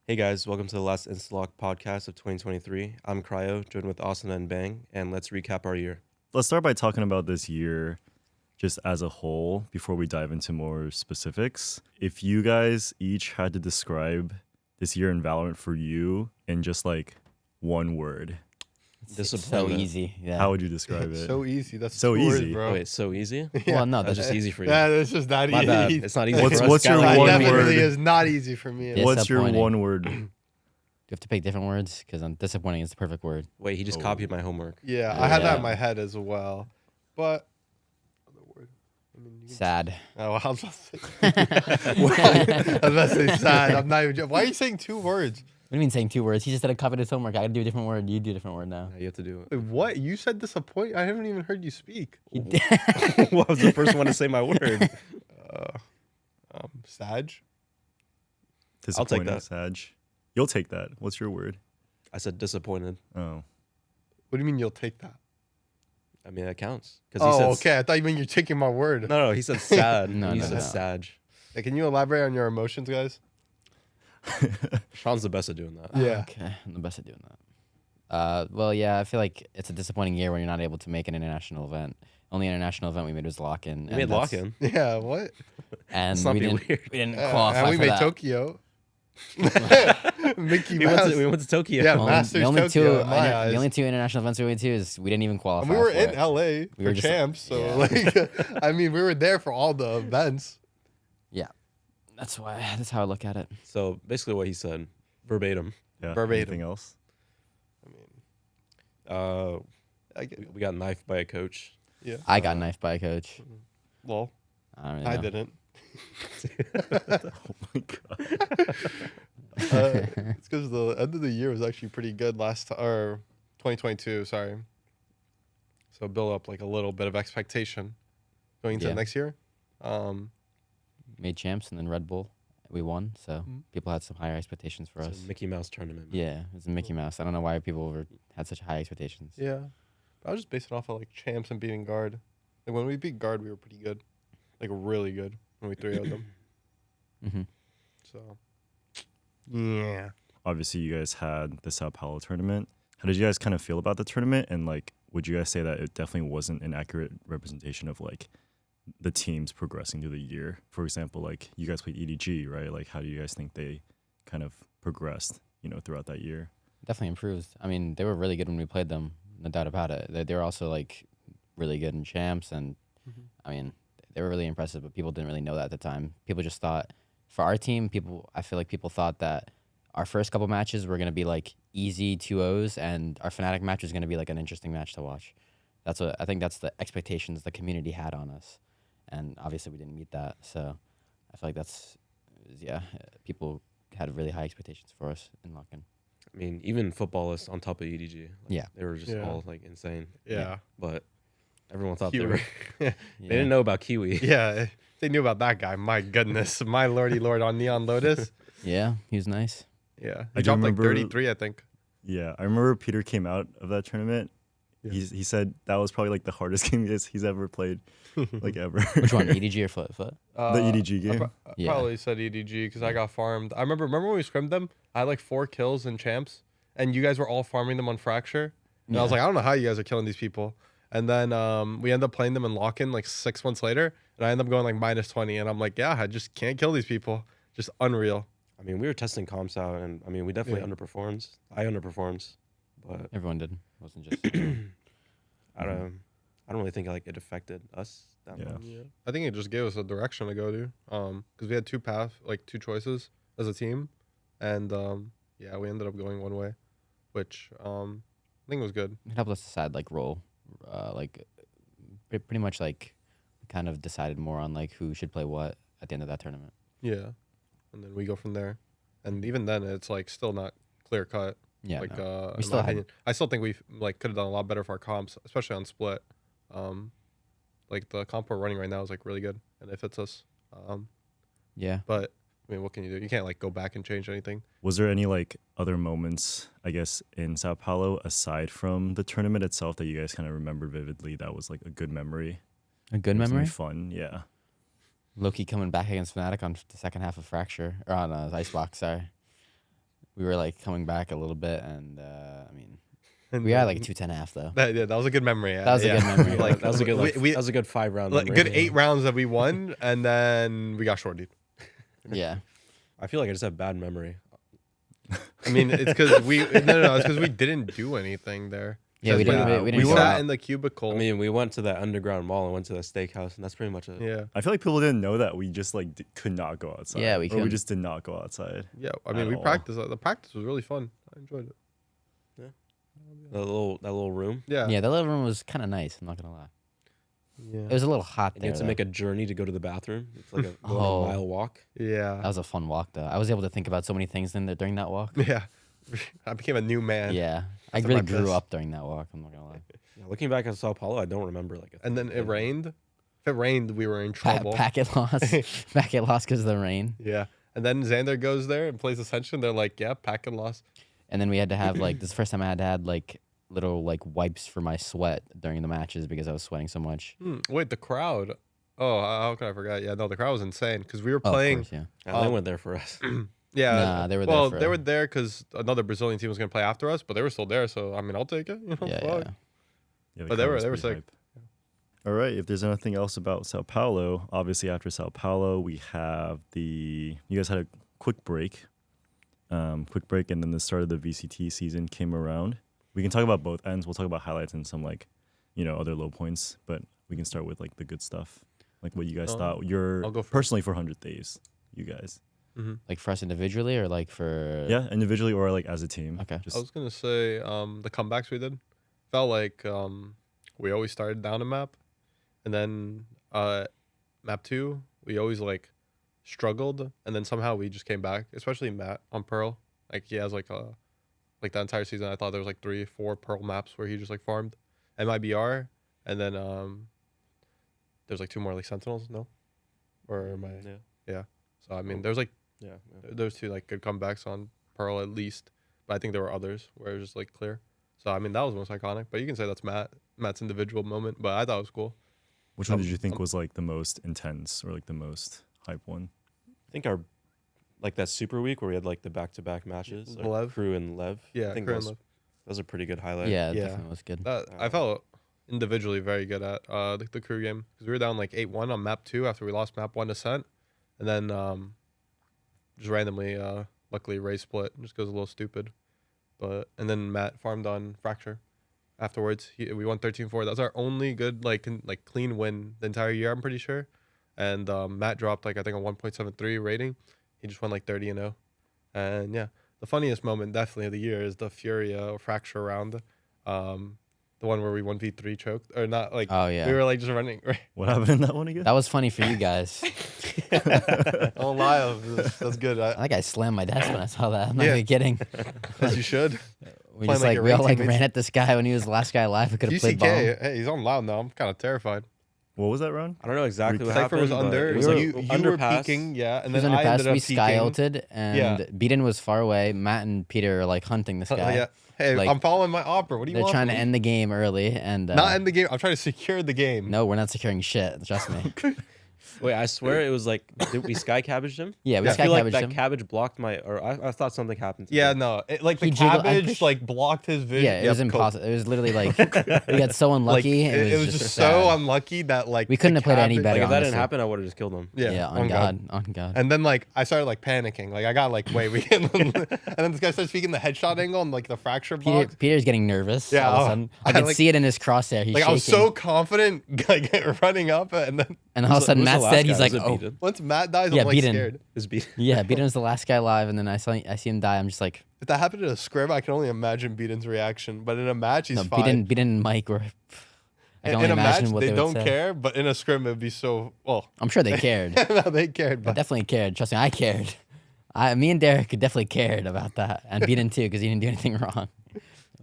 Hey guys, welcome to the last Instalock podcast of 2023. I'm Cryo, joined with Asuna and Bang, and let's recap our year. Let's start by talking about this year just as a whole before we dive into more specifics. If you guys each had to describe this year in Valorant for you in just like one word, It's so easy. Yeah. how would you describe it? So easy. That's So 2 words, easy. bro. Oh, wait, so easy? Well, no, That's that's just easy for you. Yeah, it's just that My easy. bad. It's not easy What's- for us. what's your Scally. It one definitely word? is not easy for me. Yeah. What's your Disappointing. one word? Do you have to pick different words? Because disappointing is the perfect word. Wait, he just Oh. copied my homework. Yeah, I had that Yeah. in my head as well. But other word. I mean, you can- Sad. Oh, I was about to say, I was about to say sad. I'm not even. Why are you saying 2 words? What do you mean saying 2 words? He just said I copied his homework. I gotta do a different word. You do a different word now. Yeah, you have to do Wait, what? You said disappoint. I haven't even heard you speak. He did. it. Well, I was the first one to say my word. Sag. I'll take Disappointing, that. Sag. You'll take that. What's your word? I said disappointed. Oh. What do you mean you'll take that? I mean, that counts. He Oh, said, okay. I thought you mean you're taking my word. No, he said sad. No, he no, said no. sag. Hey, can you elaborate on your emotions, guys? Sean's the best at doing that. Yeah. Okay, I'm the best at doing that. Well, yeah, I feel like it's a disappointing year when you're not able to make an international event. Only international event we made was lock-in. We made lock-in. Yeah. What? And Let's not we be didn't, weird. we didn't qualify and we for made that. Tokyo. Mickey We went, Mouse. to, we went to Tokyo. Yeah, Only- Masters the only Tokyo, two, in my eyes. the only 2 international events we went to is we didn't even qualify. And we were for in it. LA We for were just- champs, so yeah. like, I mean, we were there for all the events. That's how I look at it. So basically what he said, verbatim. Yeah. Verbatim. Anything else? I mean, Uh, I get, we got knifed by a coach. yeah. I got knifed by a coach. Well, I don't really I know. didn't. Oh my god. It's because the end of the year was actually pretty good last or 2022. Sorry. So build up like a little bit of expectation going into Yeah. next year. Made champs and then Red Bull. We won, so Mhm. people had some higher expectations for It's us. a Mickey Mouse tournament. Yeah, it was a Mickey Mouse. I don't know why people had such high expectations. Yeah. I was just basing off of like champs and beating guard. Like when we beat guard, we were pretty good, like really good when we 3-0'd them. Mm-hmm. So, yeah. Obviously, you guys had the Sao Paulo tournament. How did you guys kind of feel about the tournament? And like, would you guys say that it definitely wasn't an accurate representation of like the teams progressing through the year? For example, like you guys played EDG, right? Like, how do you guys think they kind of progressed, throughout that year? Definitely improved. I mean, they were really good when we played them, no doubt about it. They were also like really good in champs, and I mean, they were really impressive. But people didn't really know that at the time. People just thought, for our team, I feel like people thought that our first couple matches were gonna be like easy 2-0s, and our Fnatic match was gonna be like an interesting match to watch. I think that's the expectations the community had on us, and obviously we didn't meet that. So I feel like people had really high expectations for us in lock-in. I mean, even footballists on top of EDG. Like, Yeah. They were just Yeah. all like insane. Yeah. But everyone thought Kiwi. they were. Yeah. They didn't know about Kiwi. Yeah. If they knew about that guy. My goodness. My lordy lord on Neon Lotus. Yeah, he was nice. Yeah. I He do dropped like remember- 33, I think. Yeah, I remember Peter came out of that tournament. Yeah. He said that was probably like the hardest game he's ever played, like ever. Which one, EDG or Foot? The EDG game. I Yeah. probably said EDG because I got farmed. I remember when we scrimmed them, I had like 4 kills in champs, and you guys were all farming them on Fracture. And I was Yeah. like, I don't know how you guys are killing these people. And then we end up playing them in lock-in like 6 months later, and I end up going like -20, and I'm like, yeah, I just can't kill these people. Just unreal. I mean, we were testing comps out, and I mean, we definitely Yeah. underperformed. I underperformed, but Everyone did. It wasn't just. I don't really think like it affected us that Yeah. much. Yeah. I think it just gave us a direction to go to. Because we had 2 choices as a team, and yeah, we ended up going one way, which I think was good. It helped us decide like role, pretty much like we kind of decided more on like who should play what at the end of that tournament. Yeah, and then we go from there, and even then, it's like still not clear cut. Yeah, like no. in still my had- opinion, I still think we like could have done a lot better for our comps, especially on split. Like the comp we're running right now is like really good, and it fits us. Yeah. But I mean, what can you do? You can't like go back and change anything. Was there any like other moments, I guess, in Sao Paulo aside from the tournament itself that you guys kind of remember vividly? That was like a good memory. A good It was memory. Fun, yeah. Loki coming back against Fnatic on the second half of Fracture or on Icebox. Sorry. we were like coming back a little bit, and I mean, And we had then- like 2-10-half though. That was a good memory. Yeah, That was a yeah. good memory. Like that was a good we- that was a good 5-round. Like, memory. good 8 rounds that we won, and then we got shorted. Yeah. I feel like I just have bad memory. I mean, it's because we it's because we didn't do anything there. Yeah, we Because didn't. We didn't We go sat out. in the cubicle. I mean, we went to that underground mall and went to the steakhouse, and that's pretty much it. yeah, I feel like people didn't know that we just like could not go outside. Yeah, we or we couldn't. just did not go outside. yeah. I mean, At we all. practiced. The practice was really fun. I enjoyed it. That little room. Yeah, Yeah, the living room was kind of nice. I'm not gonna lie. yeah. It was a little hot You there. had to though. make a journey to go to the bathroom. It's like a, Oh. a mile walk. Yeah, That was a fun walk though. I was able to think about so many things in there during that walk. yeah. I became a new man. Yeah, I After really my grew piss. up during that walk. I'm not gonna lie. Yeah, looking back at Sao Paulo, I don't remember like. And then it rained. If it rained, we were in trouble. Packet lost. Packet lost because of the rain. Yeah. And then Xander goes there and plays Ascension. They're like, yeah, packet loss. And then we had to have like this is the first time I had to have like little like wipes for my sweat during the matches because I was sweating so much. Wait, the crowd. Oh, how could I forget? Yeah, no, the crowd was insane because we were Oh, playing. of course, yeah. Yeah, they went there for us. Yeah. Nah, they were there well, for- they were there because another Brazilian team was going to play after us, but they were still there. So, I mean, I'll take it. You know, Yeah, fuck. yeah. Yeah, the But they crowd were- was they were pretty sick. hype. All right. If there's anything else about Sao Paulo, obviously after Sao Paulo, we have you guys had a quick break, and then the start of the VCT season came around. We can talk about both ends. We'll talk about highlights and some other low points, but we can start with like the good stuff, like what you guys thought. I'll go first. Personally for 100 days, you guys. Like for us individually or like for Yeah, individually or like as a team. Okay. Just I was going to say the comebacks we did felt like we always started down a map. And then map 2, we always like struggled. And then somehow we just came back, especially Matt on Pearl. Like he has like that entire season, I thought there was like 3-4 Pearl maps where he just like farmed MIBR. And then there's like 2 more like Sentinels, no? Or am I? Yeah. So I mean, there's like Yeah. there's 2 like good comebacks on Pearl at least, but I think there were others where it was just like clear. So I mean that was most iconic, but you can say that's Matt's individual moment, but I thought it was cool. which one did you think was like the most intense or like the most hype one? I think our like that Super Week where we had like the back-to-back matches, like Lev. Crew and Lev. Yeah, I think Crew that and was, Lev. that was a pretty good highlight. yeah, it Yeah. definitely was good. That I felt individually very good at the crew game because we were down like 8-1 on map 2 after we lost map 1 Ascent, and then just randomly luckily Ray split just goes a little stupid, and then Matt farmed on Fracture afterwards. We won 13-4. That was our only good like clean win the entire year, I'm pretty sure. And Matt dropped like I think a 1.73 rating. He just won like 30-0. And yeah, the funniest moment definitely of the year is the Furia Fracture round. The one where we 1v3 choked or not like Oh yeah. we were like just running. What happened in that one again? That was funny for you guys. Oh lie, that's good. I think I slammed my desk when I saw that. I'm not Yeah. even kidding. As you should. We Playing just like like your we all rank like teammates. ran at this guy when he was the last guy alive. We could have played ball. UCK, hey, he's on loud now. I'm kind of terrified. What was that round? I don't know exactly what Cypher happened. was but under. it was We like you were underpass. peeking, yeah, and He was then I underpass. ended up We sky peeking. ulted, and Yeah. Beaton was far away. Matt and Peter are like hunting this guy. Yeah. Hey, Like, I'm following my opera. What do you They're want? trying to from me? end the game early, and Not end the game. I'm trying to secure the game. No, we're not securing shit. Trust me. Wait, I swear it was like did we sky cabbaged him? Yeah, we Yeah. I sky feel like cabbaged that him. cabbage blocked my, or I thought something happened. To Yeah, him. no. Like the He jiggled- I'm cabbage pretty like blocked his vision. Yeah, it was Yep, cool. impossible. It was literally like we got so Like, unlucky. it was just so sad. unlucky that like We couldn't the have played any cabbage- better, Like if that didn't honestly. happen, I would have just killed him. Yeah, on God, on God. And then like I started like panicking. Like I got like wait we can and then this guy started speaking the headshot angle and like the fracture block. Peter's getting nervous. Yeah, all of a oh, sudden. I I, could like- see it in his crosshair. He's Like I was shaking. so confident like running up and then and all of a sudden Who's the Matt's last dead. guy? He's like, Was it oh, Beaton? once Matt dies, Yeah, I'm like Beaton. scared. It was Beaton. yeah, Beaton was the last guy alive, and then I see him die. I'm just like, If that happened in a scrim, I can only imagine Beaton's reaction. But in a match, he's no, fine. Beaton and Mike were. I can in only a imagine match, what they would don't say. care. But in a scrim, it'd be so well. I'm sure they cared. No, they cared. I But definitely cared. Trust me, I cared. Me and Derek definitely cared about that, and Beaton too, because he didn't do anything wrong.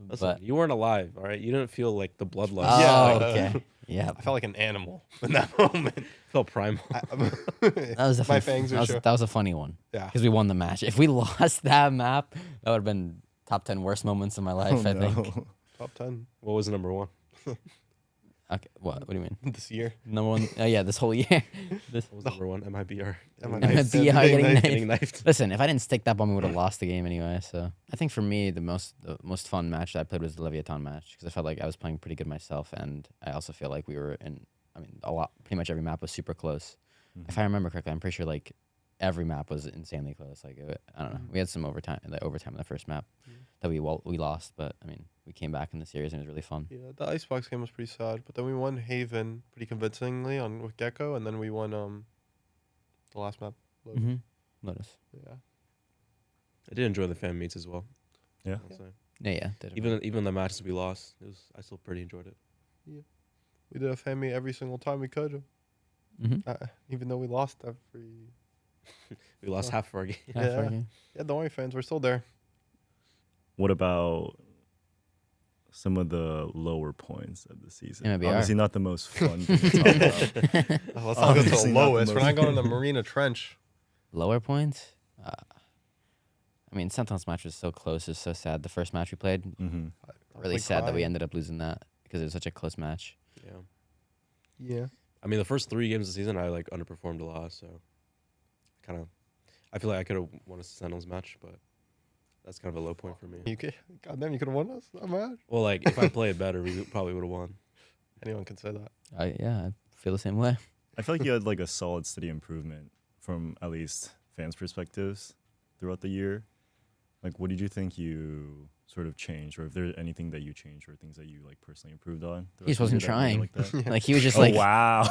Listen, But you weren't alive, all right? You didn't feel like the bloodlust. oh, Yeah. okay, yeah, I felt like an animal in that moment. felt primal. that was my definitely fangs that were was, sure. that was a funny one. Yeah. Because we won the match. If we lost that map, that would have been top 10 worst moments of my life. Oh, I think. no. Top 10. What was number one? Okay, what do you mean? this year. Number one? Yeah, this whole year. This, What was number one? MIBR. MIBR Getting knifed. listen, if I didn't stick that bomb, we would have lost the game anyway. So I think for me, the most fun match that I played was the Leviathan match because I felt like I was playing pretty good myself, and I also feel like we were in. I mean, pretty much every map was super close. If I remember correctly, I'm pretty sure like every map was insanely close. Like I don't know, we had some overtime in the first map that we lost, but I mean, we came back in the series and it was really fun. Yeah, the Icebox game was pretty sad, but then we won Haven pretty convincingly with Gecko, and then we won the last map. Lotus. Yeah. I did enjoy the fan meets as well. Yeah. I'll say. Yeah. Even the matches we lost, I still pretty enjoyed it. We did a fan meet every single time we could. Even though we lost every. We lost half of our game. Yeah, don't worry, fans. We're still there. What about some of the lower points of the season? MIBR. Obviously not the most fun thing to talk about. Let's not go to Obviously the not the lowest. We're most- not going to the Marina Trench. Lower points. I mean, Sentinel's match was so close. It's so sad. The first match we played, Mm-hmm. really sad that we ended up losing that because it was such a close match. Yeah. Yeah. I mean, the first 3 games of the season, I like underperformed a lot, so I feel like I could have won a Sentinels match, but that's kind of a low point for me. You could, goddamn, you could have won us that match. Well, like if I played better, we probably would have won. Anyone can say that. I feel the same way. I feel like you had like a solid, steady improvement from at least fans' perspectives throughout the year. Like, what did you think you sort of changed, or if there's anything that you changed, or things that you like personally improved on? He just wasn't trying. Like, that? Like he was just Oh like, wow!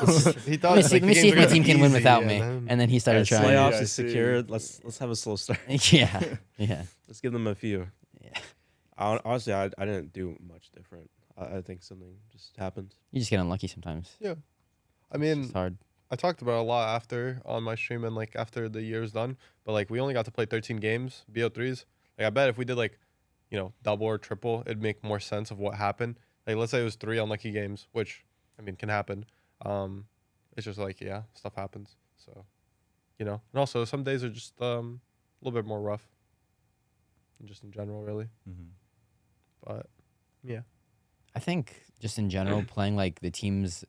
He thought let me see if my team can win without me, And and then he started Yeah, trying. Yeah, Playoffs I is see. secured. Let's have a slow start. yeah. Let's give them a few. Yeah. Honestly, I didn't do much different. I think something just happened. You just get unlucky sometimes. I mean, It's hard. I talked about it a lot after on my stream and like after the year's done, but like we only got to play 13 games, BO3s. Like I bet if we did like, double or triple, it'd make more sense of what happened. Like let's say it was 3 unlucky games, which I mean can happen. It's just like stuff happens. So, and also some days are just a little bit more rough. Just in general, really. Mm-hmm. But yeah. I think just in general, playing like the teams,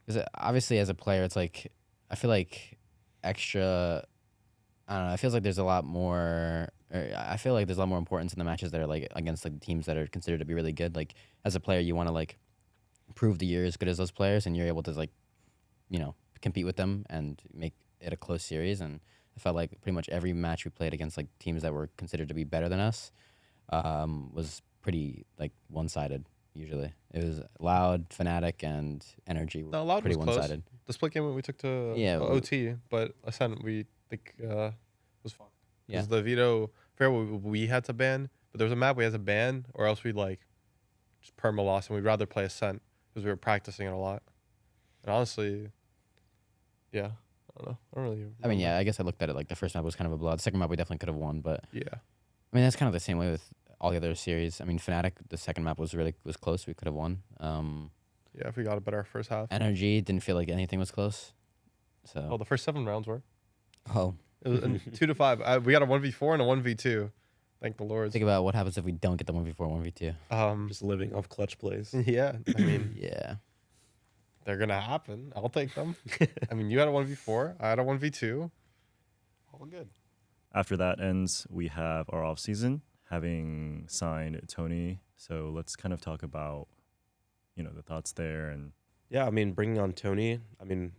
because obviously as a player, it's like I feel like extra. I don't know. It feels like there's a lot more. I feel like there's a lot more importance in the matches that are like against like teams that are considered to be really good. Like as a player, you want to like prove that you're as good as those players, and you're able to like, compete with them and make it a close series. And I felt like pretty much every match we played against like teams that were considered to be better than us was pretty like one-sided. Usually, it was Loud, Fnatic, and Energy were No, Loud pretty was close. one-sided. The split game we took to OT, but Ascent we think was fucked. Yeah. Because the veto fair we had to ban, but there was a map we had to ban, or else we'd like just perma loss, and we'd rather play Ascent because we were practicing it a lot. And honestly, I don't know. I don't really. I mean, I guess I looked at it like the first map was kind of a blowout. The second map we definitely could have won, but Yeah. I mean that's kind of the same way with all the other series. I mean, Fnatic, the second map was close. We could have won. Yeah, if we got a better first half. Energy didn't feel like anything was close. Oh, So the first 7 rounds were. oh, It was 2 to 5. We got a 1v4 and a 1v2. Thank the Lord. think about what happens if we don't get the 1v4, 1v2. Just living off clutch plays. Yeah. I mean, Yeah. they're gonna happen. I'll take them. I mean, you had a 1v4. I had a 1v2. All good. After that ends, we have our off season, having signed Tony. So let's kind of talk about, the thoughts there. And Yeah, I mean, bringing on Tony, I mean,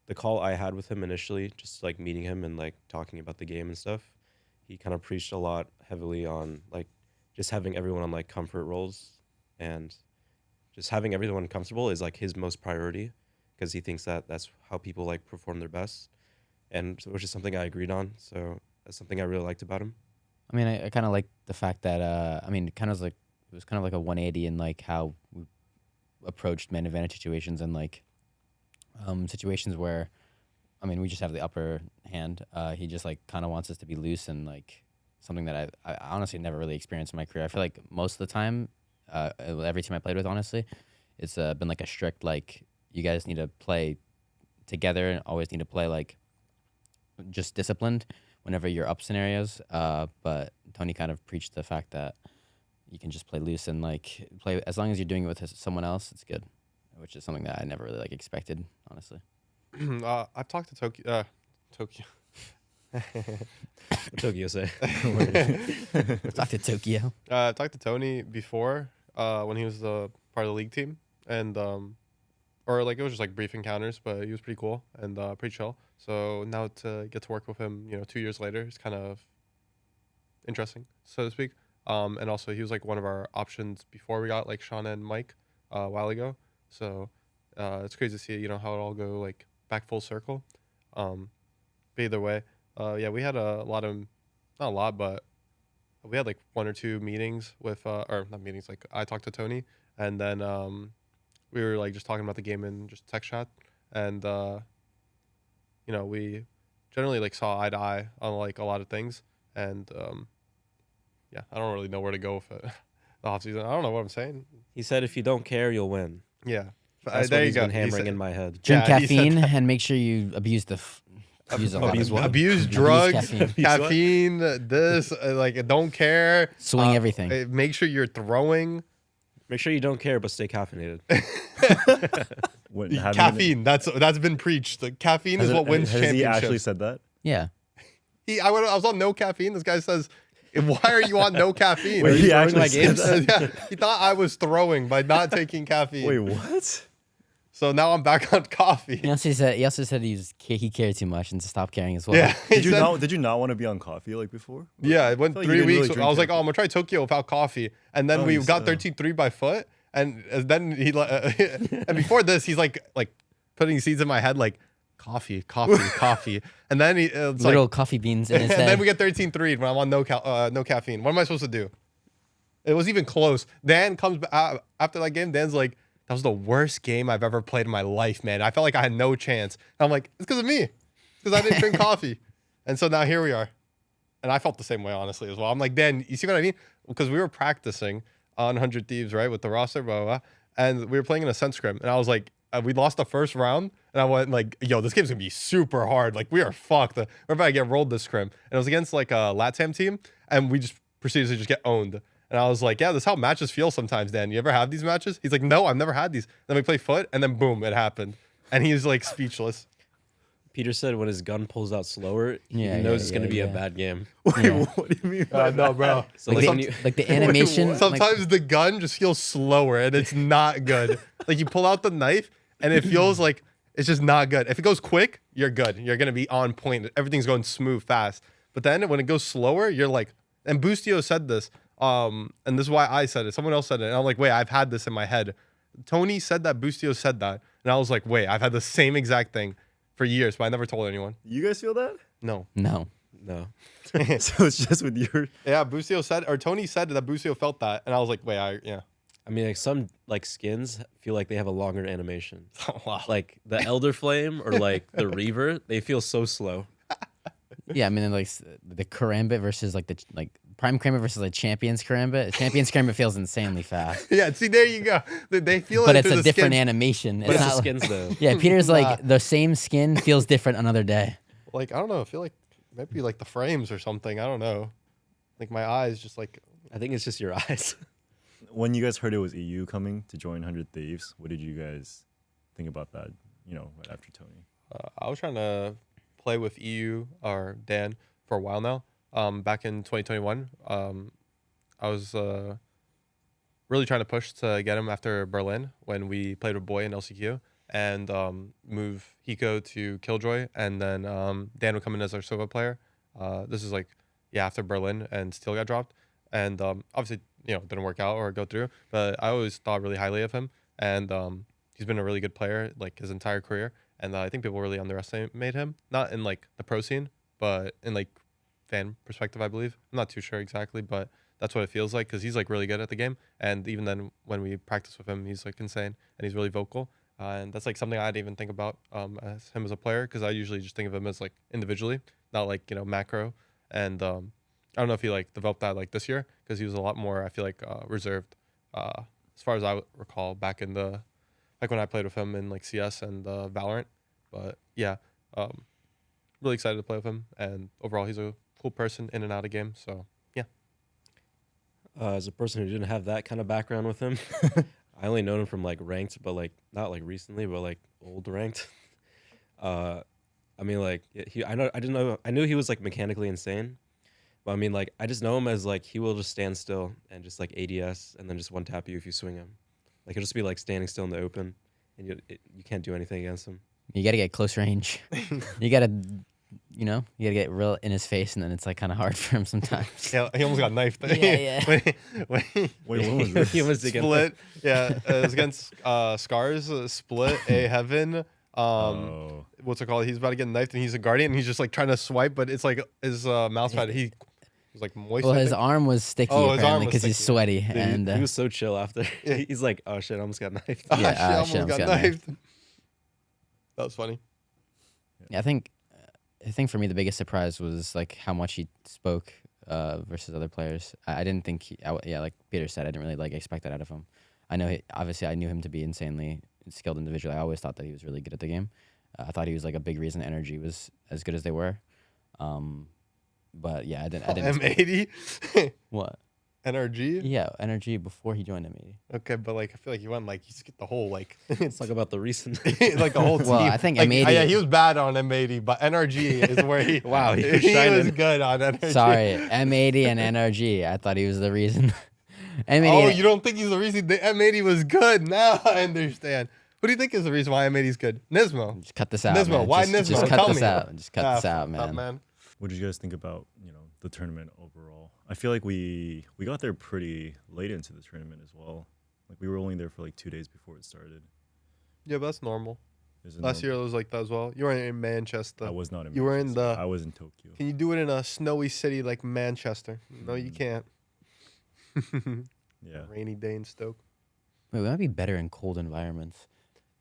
the call I had with him initially, just like meeting him and like talking about the game and stuff, he kind of preached a lot heavily on like just having everyone on like comfort roles, and just having everyone comfortable is like his most priority, because he thinks that that's how people like perform their best, and which is something I agreed on. So that's something I really liked about him. I mean, I kind of like the fact that I mean, it was kind of like a 180 in like how we approached man advantage situations, and like situations where, I mean, we just have the upper hand. He just like kind of wants us to be loose, and like something that I honestly never really experienced in my career. I feel like most of the time, every team I played with, honestly, it's been like a strict like you guys need to play together and always need to play like just disciplined whenever you're up scenarios. But Tony kind of preached the fact that you can just play loose and like play as long as you're doing it with someone else, it's good. which is something that I never really like expected, honestly. I've talked to Tokyo. Tokyo. What Tokyo say? Talk to Tokyo. I talked to Tony before when he was the part of the league team, and or like it was just like brief encounters, but he was pretty cool and pretty chill. So now to get to work with him, 2 years later, it's kind of interesting, so to speak. And also he was like one of our options before we got like Sean and Mike a while ago. So it's crazy to see how it all go like back full circle. But either way, yeah, we had a lot of, not a lot, but we had like 1 or 2 meetings with or not meetings, like I talked to Tony, and then we were like just talking about the game in just text chat, and we generally like saw eye to eye on like a lot of things, and yeah, I don't really know where to go with it. The off season, I don't know what I'm saying. He said, "If you don't care, you'll win." Yeah, That's there what you he's go. been He hammering said- in my head. Drink Yeah, he said caffeine that. and make sure you abuse a lot Abuse of what? Abuse drugs, caffeine. caffeine, this, like, don't care. Swing everything. Make sure you're throwing. Make sure you don't care, but stay caffeinated. Caffeine, that's been preached. The caffeine is what wins Has championships. he actually said that? Yeah. I was on no caffeine. This guy says, "Why are you on no caffeine?" Wait, you he throwing actually my said games? that? Yeah, he thought I was throwing by not taking caffeine. Wait, what? So now I'm back on coffee. He also said he cared too much and to stop caring as well. Yeah. he Did you said- not? Did you not want to be on coffee like before? Yeah, it went I feel like 3 you didn't really weeks. drink I was like, caffeine. I'm gonna try Tokyo without coffee, and then Oh, we you got said- 13-3 by foot, and then he and before this, he's like putting seeds in my head like coffee, and then it's Little like, coffee beans in and his then head. we get 13-3 when I'm on no caffeine. What am I supposed to do? It was even close. Dan comes after that game. Dan's like, that was the worst game I've ever played in my life, man. I felt like I had no chance. And I'm like, it's because of me. Because I didn't drink coffee. And so now here we are. And I felt the same way, honestly, as well. I'm like, Dan, you see what I mean? Because we were practicing on 100 Thieves, right, with the roster, blah, blah, blah. And we were playing in a Sense Scrim. And I was like, we lost the first round. And I went like, yo, this game's going to be super hard. Like, we are fucked. We're about to get rolled this Scrim. And it was against like a LATAM team. And we just proceeded to just get owned. And I was like, yeah, this is how matches feel sometimes, Dan. You ever have these matches? He's like, no, I've never had these. Then we play foot, and then boom, it happened. And he's like speechless. Peter said when his gun pulls out slower, he Yeah, knows yeah, it's going to be yeah. a bad game. Wait, Yeah. what do you mean? by No, bro. So Like, like, the, like the animation. like- Sometimes the gun just feels slower, and it's not good. Like you pull out the knife, and it feels like it's just not good. If it goes quick, you're good. You're going to be on point. Everything's going smooth, fast. But then when it goes slower, you're like, and Boostio said this. And this is why I said it. Someone else said it. And I'm like, wait, I've had this in my head. Tony said that. Boostio said that. And I was like, wait, I've had the same exact thing for years, but I never told anyone. You guys feel that? No. no. no. So it's just with your. Yeah, Boostio said, or Tony said that Boostio felt that. And I was like, wait, yeah. I mean, like some like skins feel like they have a longer animation. Wow. Like the Elder Flame or like the Reaver, they feel so slow. Yeah, I mean, like the Karambit versus like the Prime Karambit versus like Champions Karambit. Champions Karambit feels insanely fast, Yeah, see, there you go. They feel but it it's through a the different skin. animation. But it's the not like- skins though. Yeah, Peter's like the same skin feels different another day. Like, I don't know. I feel like maybe like the frames or something. I don't know. Like my eyes just like, I think it's just your eyes. When you guys heard it was Eeiu coming to join 100 Thieves, what did you guys think about that? Right after Tony. I was trying to play with Eeiu or Dan for a while now. Back in 2021, I was really trying to push to get him after Berlin when we played with Boy in LCQ and move Hiko to Killjoy, and then Dan would come in as our Sova player. This is like after Berlin and Steel got dropped, and obviously didn't work out or go through, but I always thought really highly of him, and he's been a really good player like his entire career, and I think people really underestimate him, not in like the pro scene, but in like fan perspective, I believe. I'm not too sure exactly, but that's what it feels like because he's like really good at the game, and even then when we practice with him, he's like insane and he's really vocal, and that's like something I didn't even think about as him as a player, because I usually just think of him as like individually, not like macro, and I don't know if he like developed that like this year because he was a lot more, I feel like, reserved as far as I recall back in the like when I played with him in like CS and Valorant. But yeah, really excited to play with him, and overall he's a cool person in and out of game. So yeah. As a person who didn't have that kind of background with him, I only known him from like ranked, but like not like recently, but like old ranked. I mean, like I knew he was like mechanically insane, but I mean, like I just know him as like he will just stand still and just like ADS and then just one tap you if you swing him. Like he'll just be like standing still in the open, and you can't do anything against him. You gotta get close range. You gotta, you gotta get real in his face, and then it's like kind of hard for him sometimes. Yeah, he almost got knifed. Yeah. when Wait, what was this? He was against split. Yeah, it was against Scars. Split a heaven. What's it called? He's about to get knifed, and he's a guardian. And he's just like trying to swipe, but it's like his mouse pad. He was like moist. Well, I his think. arm was sticky Oh, his arm apparently was because he's sticky. sweaty, Dude, and he was so chill after. Yeah. He's like, oh shit, I almost got knifed. Oh, Yeah, shit, I almost got knifed. That was funny. yeah, I think for me the biggest surprise was like how much he spoke versus other players. I didn't think like Peter said, I didn't really like expect that out of him. I know obviously I knew him to be insanely skilled individually. I always thought that he was really good at the game. I thought he was like a big reason Energy was as good as they were. But yeah, I didn't. M80. What? NRG. Yeah, Energy before he joined M80. Okay, but like I feel like you went like you skipped the whole like Let's talk about the recent. like the whole team. Well, I think like, M80 yeah, he was bad on M80, but NRG is where he Wow, he he was was shining. good on NRG. Sorry, M80 and NRG. I thought he was the reason. M80. Oh, and- you don't think he's the reason the M80 was good? Now I understand. What do you think is the reason why M80 is good? Nismo. Just cut this out. Nismo, man. why Just Nismo? cut Tell this me. out. Just cut this out, fuck up, man. What did you guys think about the tournament overall? I feel like we got there pretty late into the tournament as well. Like we were only there for like 2 days before it started. Yeah, but that's normal. Is it Last year normal? it was like that as well. You were in Manchester. I was not in. You were in Manchester. the- I was in Tokyo. Can you do it in a snowy city like Manchester? No, you can't. Yeah. Rainy day in Stoke. Wait, we might be better in cold environments.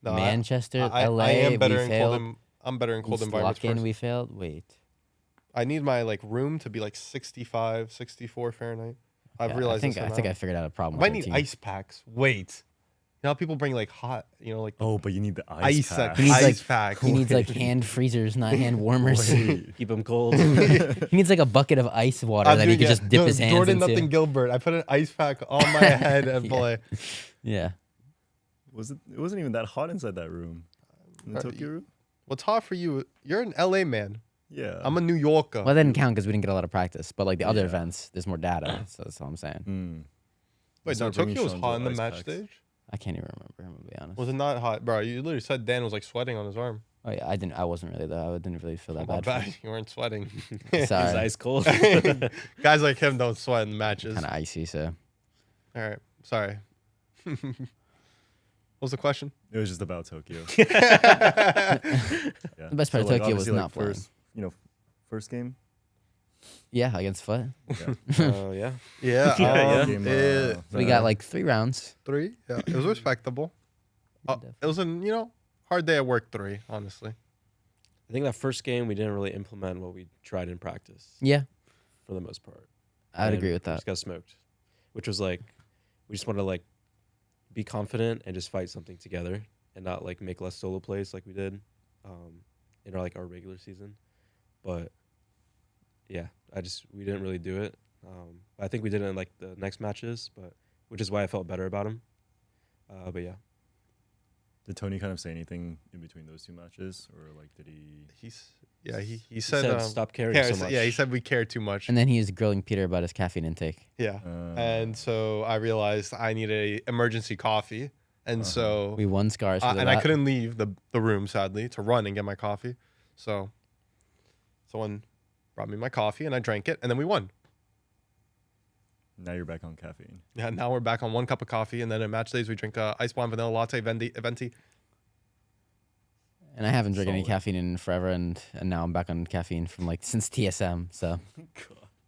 No, Manchester, I LA, am better we in failed. cold. I'm better in cold In environments. Slovakia, personally. we failed. Wait. I need my like room to be like 65, 64 Fahrenheit. I've Yeah, realized. I think this I figured out a problem. I might with need our team. ice packs. Wait. You know how people bring like hot, like Oh, but you need the ice ice pack. He needs, ice like- pack. He needs like hand freezers, not hand warmers. Keep him cold. He needs like a bucket of ice water that he could just dip his hands Jordan into. Nothing Gilbert. I put an ice pack on my head and Yeah. play. Yeah. It wasn't even that hot inside that room. In the Tokyo room? What's hot for you? You're an LA man. Yeah. I'm a New Yorker. Well, that didn't count because we didn't get a lot of practice. But like the other Yeah. events, there's more data. So that's all I'm saying. Mm. Wait, no, Start bringing Tokyo was Sean hot to in the ice match packs. stage. I can't even remember. I'm gonna be honest. Was it not hot, bro? You literally said Dan was like sweating on his arm. Oh yeah, I wasn't really though. I didn't really feel that My bad. bad. You weren't sweating. He's Sorry, ice cold. Guys like him don't sweat in matches. kind of icy. So All right, sorry. What was the question? It was just about Tokyo. Yeah. the best part of Tokyo was obviously, not playing. first. First game. Yeah, against Foot. Yeah. Yeah. Yeah. Yeah, Game, We got like 3 rounds. 3. Yeah, it was respectable. It was an hard day at work. 3, honestly. I think that first game we didn't really implement what we tried in practice Yeah, for the most part. I would And agree with we that. Just got smoked, which was like we just wanted to like be confident and just fight something together and not like make less solo plays like we did in our regular season. But yeah, we didn't really do it. I think we did it in like the next matches, but which is why I felt better about him. But yeah. Did Tony kind of say anything in between those 2 matches, or like did he? He said stop caring yeah, so much. yeah, he said we care too much. And then he was grilling Peter about his caffeine intake. Yeah. And so I realized I needed a emergency coffee. And so We won Scars. For and I couldn't leave the room, sadly, to run and get my coffee. So someone brought me my coffee and I drank it and then we won. Now you're back on caffeine. Yeah, now we're back on 1 cup of coffee and then in match days we drink ice blonde vanilla latte venti. And I haven't drank any Solid. caffeine in forever, and now I'm back on caffeine from like since TSM. So I'm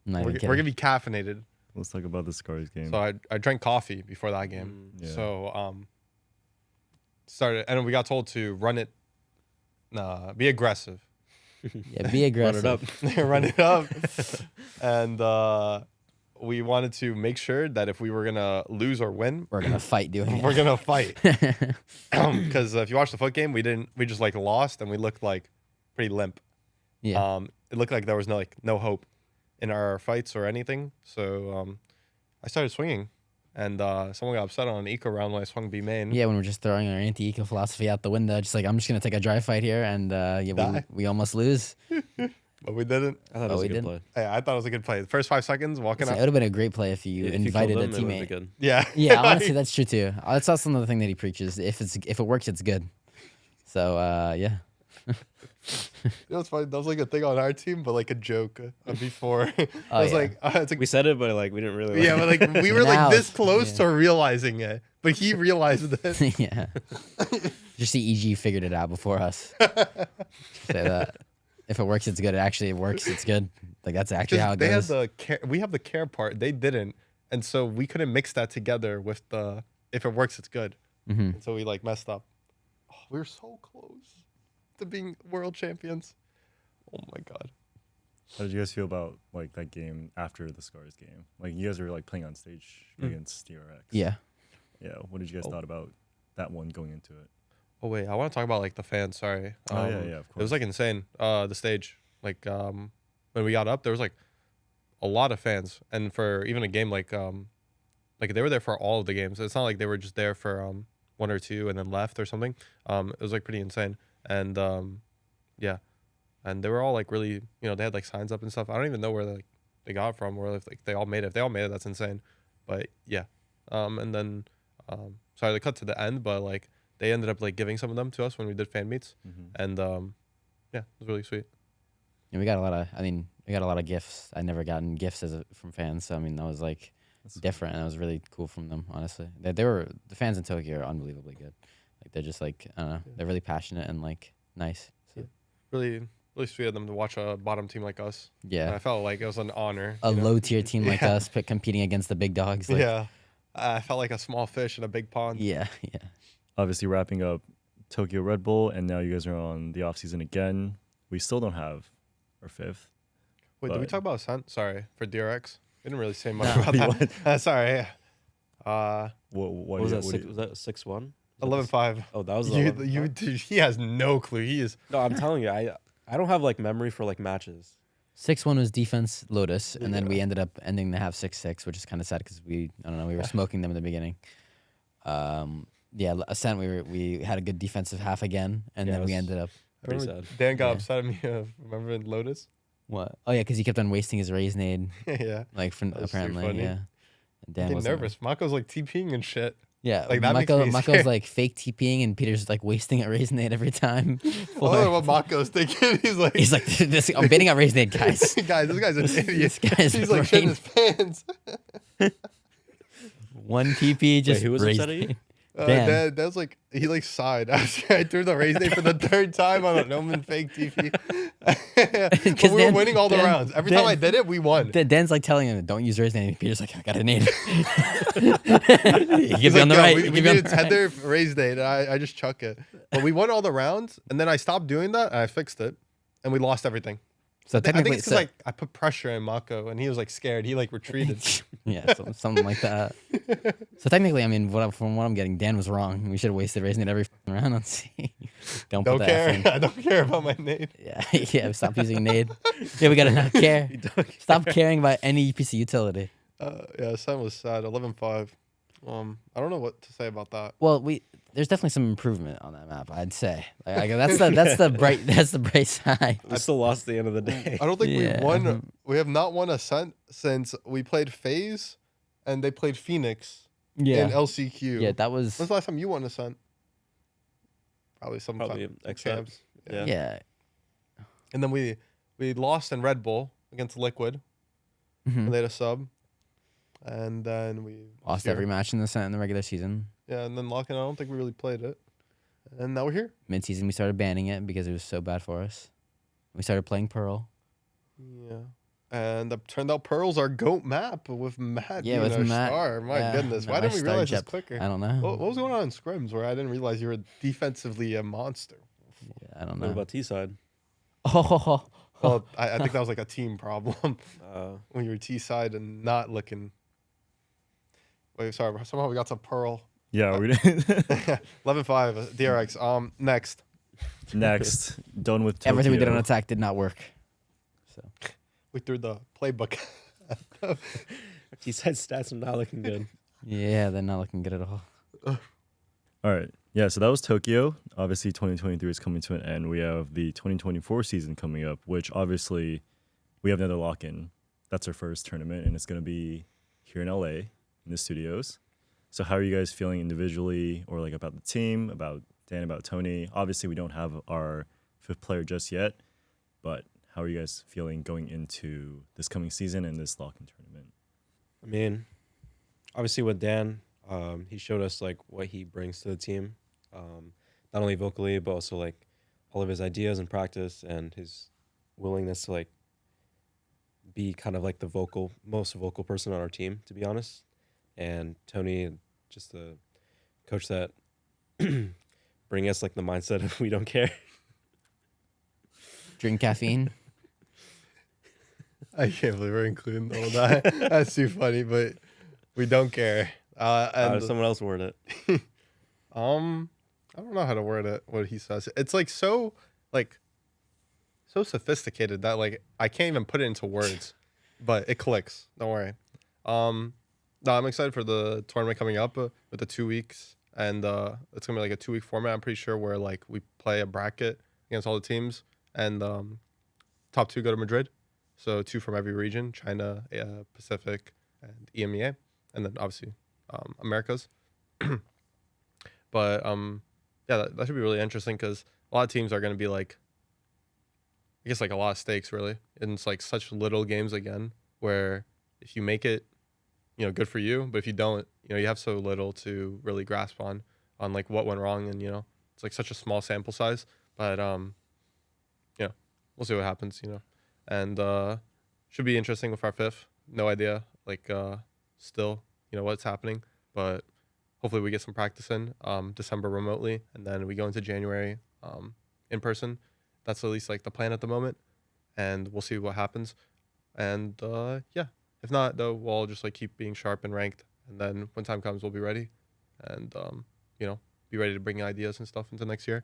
not We're even gonna kidding. be caffeinated. Let's talk about the Scars game. So I drank coffee before that game. Yeah. So started and we got told to run it be aggressive. Yeah, be aggressive. Run it up. Run it up. And we wanted to make sure that if we were gonna lose or win, We're gonna fight doing we're it. gonna fight. Because if you watch the foot game, we just like lost and we looked like pretty limp. Yeah. It looked like there was no hope in our fights or anything. So I started swinging and someone got upset on an eco round when I swung B main. Yeah, when we're just throwing our anti-eco philosophy out the window, just like I'm just gonna take a dry fight here, and we almost lose. But we didn't. I thought it was we a good didn't. play. Hey, I thought it was a good play. The first 5 seconds walking It out. would have been a great play if you If you invited killed a him, it would've been teammate. good. Yeah. Yeah, honestly, that's true too. That's also another thing that he preaches. If it works, it's good. So yeah. You know what's funny? That was like a thing on our team, but like a joke before. Oh, I was yeah. like, it's like, We said it, but like we didn't really. yeah, but like we were Now like this it's- close yeah. to realizing it, but he realized it. Yeah. Just see EG figured it out before us. Say that. If it works, it's good. It works, it's good. Like that's actually how it They goes. had the care. We have the care part. They didn't, and so we couldn't mix that together with the. If it works, it's good. hmm And so we like messed up. Oh, we were so close to being world champions. Oh my god. How did you guys feel about like that game after the Scars game? Like you guys were like playing on stage against DRX. Yeah. Yeah. What did you guys thought about that one going into it? Oh wait, I want to talk about like the fans. Sorry. Oh, yeah, of It course. was like insane. The stage, like when we got up, there was like a lot of fans, and for even a game like they were there for all of the games. It's not like they were just there for one or two and then left or something. It was like pretty insane, and yeah, and they were all like really, they had like signs up and stuff. I don't even know where they got it from, or if like they all made it. If they all made it, that's insane. But yeah, and then sorry, they cut to the end, but like. They ended up like giving some of them to us when we did fan meets, and yeah, it was really sweet. Yeah, we got a lot of gifts. I never gotten gifts from fans. So I mean, that was like different, and that was really cool from them. Honestly, the fans in Tokyo are unbelievably good. Like they're just like I don't know, they're really passionate and like nice. So, Really, really sweet of them to watch a bottom team like us. yeah, And I felt like it was an honor. a you know? low tier team like Yeah. us competing against the big dogs. Like, Yeah, I felt like a small fish in a big pond. yeah. Obviously wrapping up Tokyo Red Bull, and now you guys are on the off season again. We still don't have our fifth. Wait, did we But- talk about Ascent? Sorry for DRX. We didn't really say much No. about that. Sorry. What was do that? you- Six, was that 6-1? 11-5. Oh, that was the You, 11. dude, he has no clue. He is. No, I'm telling you, I don't have like memory for like matches. 6-1 was defense Lotus, and then we Yeah. ended up ending the half 6-6, which is kind of sad because we were smoking them in the beginning. Yeah, Ascent we had a good defensive half again, and Yeah, then it we was- ended up I Pretty remember sad. Dan got Yeah. upset at me. Remember in Lotus? what? Oh yeah, because he kept on wasting his raise nade, Yeah. like from That was too apparently funny. yeah. And Dan Getting wasn't- nervous. Mako's like TPing and shit. Yeah, Like, that makes Mako, me Mako's scared. like fake TPing, and Peter's like wasting a raise nade every time. I don't know what Mako's thinking. He's like, He's like, I'm baiting a raise nade, guys. guys, this guy's an idiot. This guy's He's like shitting brain- his pants. One TP, just who was raise upset at you? nade. Dan. That's like he like sighed after I threw the raise nade for the third time on an Omen fake TP. But we were Dan- winning all the Dan- rounds. Every time Dan- I did it, we won. Dan's like telling him, "Don't use raise nade." And Peter's like, "I got a nade." He He's give you on the "Yo, right. We, he we give you on need a the right." tether raise nade. And I just chuck it. But we won all the rounds, and then I stopped doing that, and I fixed it, and we lost everything. So I think technically, it's because like I put pressure in Mako, and he was like scared. He like retreated. yeah, something like that. So technically, I mean, from what I'm getting, Dan was wrong. We should have wasted raising it every f***ing round on C. Don't Don't put the F care. in. I don't care about my nade. Yeah, yeah. Stop using nade. Yeah, we gotta not care. Stop caring about any piece of utility. Yeah, Sam was sad. 11-5. I don't know what to say about that. Well, there's definitely some improvement on that map. I'd say like, that's the bright side. We still lost at the end of the day. I don't think Yeah. we won. We have not won Ascent since we played FaZe, and they played Phoenix in LCQ. Yeah, that was. When's the last time you won Ascent? Probably sometime. Probably in XF. champs. Yeah. Yeah. And then we lost in Red Bull against Liquid. Mhm. And they had a sub. And then we Lost here. every match in the regular season. Yeah, and then Lockin, I don't think we really played it. And now we're here. Mid-season, we started banning it because it was so bad for us. We started playing Pearl. Yeah. And it turned out Pearl's our GOAT map with Matt Yeah, being with our Matt. star. My Yeah, goodness. Why our didn't we star realize this Jep. quicker? I don't know. What was going on in scrims where I didn't realize you were defensively a monster? Yeah, I don't What know. about T side? Oh, Well, I think that was like a team problem Uh, when you were T side and not looking. Wait, sorry. Somehow we got to Pearl. Yeah, we 11-5, DRX. Next. next done with Tokyo. everything we did on attack did not work. So We threw the playbook. T side stats are not looking good. Yeah, they're not looking good at all. All right. Yeah, so that was Tokyo. Obviously, 2023 is coming to an end. We have the 2024 season coming up, which obviously we have another lock-in. That's our first tournament, and it's going to be here in LA in the studios. So how are you guys feeling individually or like about the team, about Dan, about Tony? Obviously, we don't have our fifth player just yet, but how are you guys feeling going into this coming season and this lock-in tournament? I mean, obviously with Dan, he showed us like what he brings to the team, not only vocally but also like all of his ideas in practice and his willingness to like be kind of like the most vocal person on our team, to be honest. And Tony, just the coach that bring us like the mindset of we don't care. Drink caffeine. I can't believe we're including all that. That's too funny, but we don't care. And Someone else word it. I don't know how to word it. What he says, it's like so sophisticated that like I can't even put it into words, but it clicks. Don't worry. No, I'm excited for the tournament coming up with the 2 weeks, and it's gonna be like a 2-week format. I'm pretty sure where like we play a bracket against all the teams, and top 2 go to Madrid. So 2 from every region: China, Pacific, and EMEA, and then obviously Americas. But yeah, that should be really interesting because a lot of teams are going to be like, I guess like a lot of stakes really, and it's like such little games again. Where if you make it, you know, good for you, but if you don't, you know, you have so little to really grasp on like what went wrong, and you know, it's like such a small sample size. But you know, we'll see what happens, you know, and should be interesting with our fifth. No idea, like still, you know, what's happening, but hopefully we get some practice in December remotely, and then we go into January in person. That's at least like the plan at the moment, and we'll see what happens. And yeah, if not though, we'll all just like keep being sharp and ranked, and then when time comes, we'll be ready, and you know, be ready to bring ideas and stuff into next year.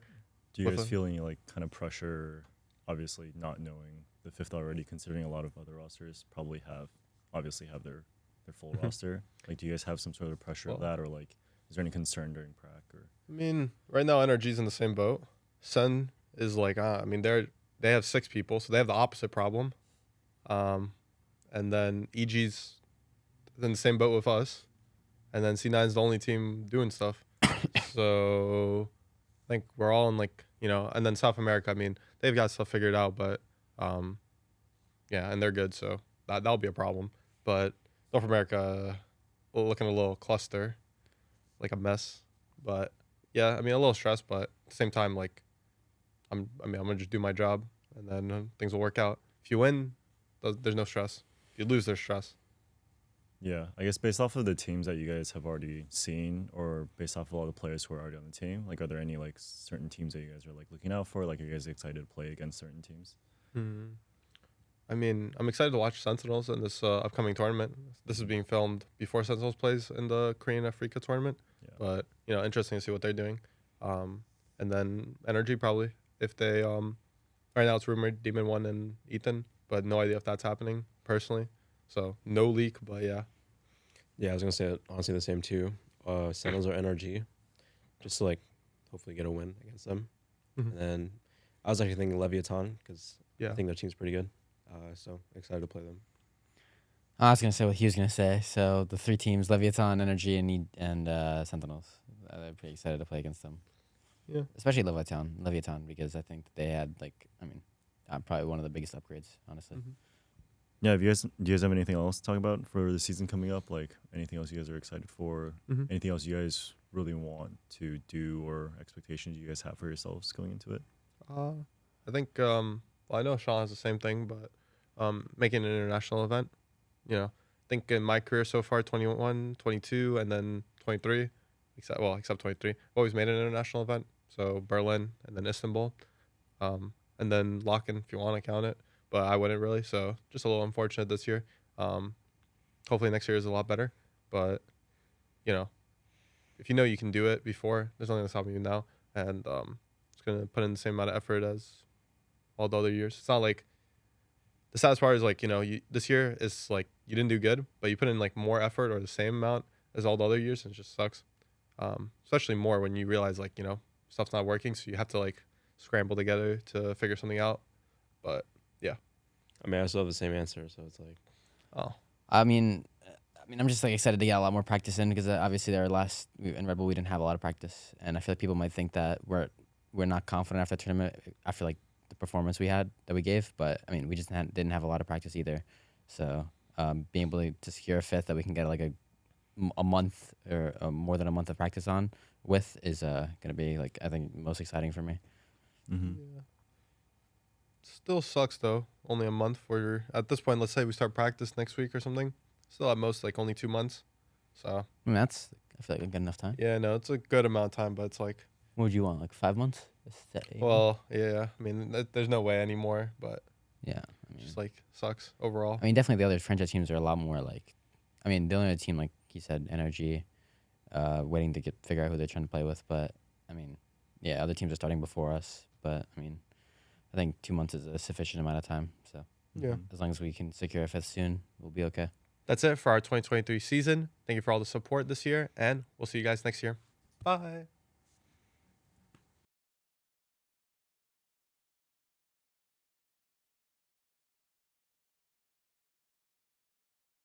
Do you guys feel any like kind of pressure, obviously not knowing the fifth already, considering a lot of other rosters probably have their full roster? Like, do you guys have some sort of pressure of that, or like, is there any concern during prac? Or I mean, right now NRG's in the same boat. Sun is like, I mean, they have 6 people, so they have the opposite problem. And then EG's in the same boat with us, and then C9's the only team doing stuff. So I think we're all in like, you know, and then South America, I mean, they've got stuff figured out, but yeah, and they're good, so that'll be a problem. But North America looking a little cluster, like a mess. But yeah, I mean, a little stressed, but at the same time, like I'm gonna just do my job, and then things will work out. If you win, there's no stress. If you lose, there's stress. yeah, I guess based off of the teams that you guys have already seen, or based off of all the players who are already on the team, like, are there any like certain teams that you guys are like looking out for? Like, are you guys excited to play against certain teams? I mean, I'm excited to watch Sentinels in this upcoming tournament. This is being filmed before Sentinels plays in the Korean Africa tournament. Yeah. But, you know, interesting to see what they're doing. And then Energy probably. If they, right now it's rumored Demon 1 and Ethan, but no idea if that's happening personally. So no leak, but yeah. Yeah, I was gonna say honestly the same too. Sentinels or NRG, just to like hopefully get a win against them. Mhm. And then I was actually thinking Leviathan because Yeah. I think their team's pretty good. So excited to play them. I was gonna say what he was gonna say. So the 3 teams: Leviathan, Energy, and Sentinels. I'm pretty excited to play against them. Yeah. Especially Leviathan, because I think they had like, I mean, probably one of the biggest upgrades, honestly. Mhm. Yeah, do you guys have anything else to talk about for the season coming up? Like, anything else you guys are excited for? Mhm. Anything else you guys really want to do, or expectations you guys have for yourselves going into it? I think, well, I know Sean has the same thing, but making an international event, you know, I think in my career so far, 21, 22, and then 23, except 23, I've always made an international event. So Berlin and then Istanbul, and then Locken if you want to count it, but I wouldn't really. So just a little unfortunate this year. Hopefully next year is a lot better, but you know, if you know you can do it before, there's nothing that's stopping you now, and it's gonna put in the same amount of effort as all the other years. It's not like the saddest part is like, you know, this year is like you didn't do good, but you put in like more effort or the same amount, as all the other years, and it just sucks. Especially more when you realize like stuff's not working, so you have to like scramble together to figure something out. But yeah, I mean, I still have the same answer, so it's like, oh I mean, I'm just like excited to get a lot more practice in because obviously in Red Bull we didn't have a lot of practice, and I feel like people might think that we're not confident after the tournament after like the performance we had that we gave, but I mean we just didn't have a lot of practice either, so being able to secure a fifth that we can get like a month or more than a month of practice on with is gonna be like I think most exciting for me. Mm-hmm. yeah. Still sucks though. Only a month for at this point. Let's say we start practice next week or something. Still at most like only 2 months. So I mean I feel like a good enough time. yeah, no, it's a good amount of time, but it's like, What would you want, like 5 months? well, yeah. I mean, there's no way anymore, but Yeah, I mean, just like sucks overall. I mean, definitely the other franchise teams are a lot more like, I mean, the only other team, like he said, NRG, waiting to figure out who they're trying to play with. But I mean, yeah, other teams are starting before us. But I mean, I think 2 months is a sufficient amount of time. So Yeah. as long as we can secure a fifth soon, we'll be okay. That's it for our 2023 season. Thank you for all the support this year, and we'll see you guys next year. Bye.